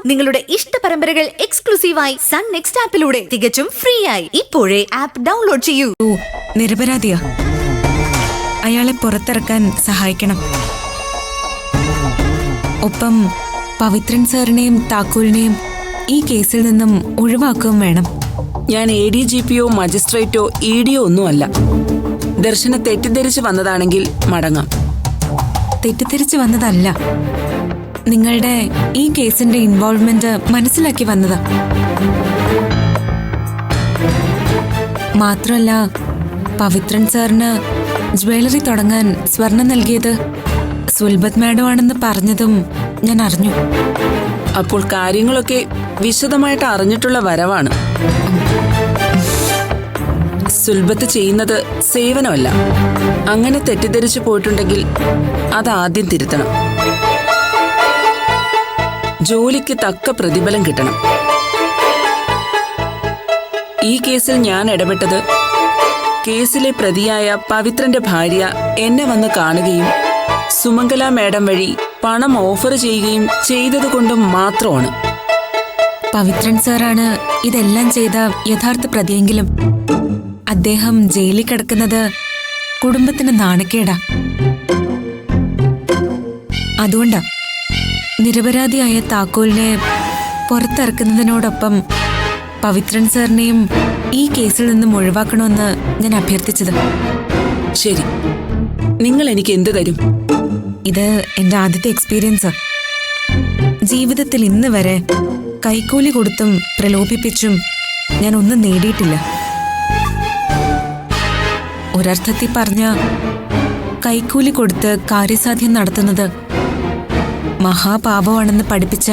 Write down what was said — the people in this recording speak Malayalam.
നിങ്ങളുടെ ഇഷ്ട പരമ്പരകൾ എക്സ്ക്ലൂസീവായി സൺ നെക്സ്റ്റ് ആപ്പിലൂടെ തികച്ചും ഫ്രീ ആയി ഇപ്പോഴേ ആപ്പ് ഡൗൺലോഡ് ചെയ്യൂ. നിരപരാധിയാ, അയാളെ പുറത്തിറക്കാൻ സഹായിക്കണം. ഒപ്പം പവിത്രൻ സാറിനെയും താക്കൂലിനെയും ഈ കേസിൽ നിന്നും ഒഴിവാക്കുകയും വേണം. ഞാൻ ADGPയോ മജിസ്ട്രേറ്റോ EDയോ ഒന്നുമല്ല. ദർശന തെറ്റിദ്ധരിച്ചു വന്നതാണെങ്കിൽ മടങ്ങാം. തെറ്റിദ്ധരിച്ചു വന്നതല്ല, നിങ്ങളുടെ ഈ കേസിന്റെ ഇൻവോൾവ്മെന്റ് മനസ്സിലാക്കി വന്നതാ. മാത്രമല്ല, പവിത്രൻ സാറിന് ജ്വല്ലറി തുടങ്ങാൻ സ്വർണം നൽകിയത് സുൽബത്ത് മാഡം ആണെന്ന് പറഞ്ഞതും ഞാൻ അറിഞ്ഞു. അപ്പോൾ കാര്യങ്ങളൊക്കെ വിശദമായിട്ട് അറിഞ്ഞിട്ടുള്ള വരവാണ്. സുൽബത്ത് ചെയ്യുന്നത് സേവനമല്ല. അങ്ങനെ തെറ്റിദ്ധരിച്ചു പോയിട്ടുണ്ടെങ്കിൽ അതാദ്യം തിരുത്തണം. ജോലിക്ക് തക്ക പ്രതിഫലം കിട്ടണം. ഈ കേസിൽ ഞാൻ ഇടപെട്ടത് കേസിലെ പ്രതിയായ പവിത്രന്റെ ഭാര്യ എന്നെ വന്ന് കാണുകയും സുമംഗല മാഡം വഴി പണം ഓഫർ ചെയ്യുകയും ചെയ്തതുകൊണ്ടും മാത്രമാണ്. പവിത്രൻ സാറാണ് ഇതെല്ലാം ചെയ്ത യഥാർത്ഥ പ്രതിയെങ്കിലും അദ്ദേഹം ജയിലിൽ കിടക്കുന്നത് കുടുംബത്തിന് നാണക്കേടാ. അതുകൊണ്ടാ നിരപരാധിയായ താക്കോലിനെ പുറത്തിറക്കുന്നതിനോടൊപ്പം പവിത്രൻ സാറിനെയും ഈ കേസിൽ നിന്നും ഒഴിവാക്കണമെന്ന് ഞാൻ അഭ്യർത്ഥിച്ചത്. ശരി, നിങ്ങൾ എനിക്ക് എന്ത് തരും? ഇത് എന്റെ ആദ്യത്തെ എക്സ്പീരിയൻസാ. ജീവിതത്തിൽ ഇന്ന് വരെ കൈക്കൂലി കൊടുത്തും പ്രലോഭിപ്പിച്ചും ഞാൻ ഒന്നും നേടിയിട്ടില്ല. ഒരർത്ഥത്തിൽ പറഞ്ഞ കൈക്കൂലി കൊടുത്ത് കാര്യസാധ്യം നടത്തുന്നത് മഹാപാപമാണെന്ന് പഠിപ്പിച്ച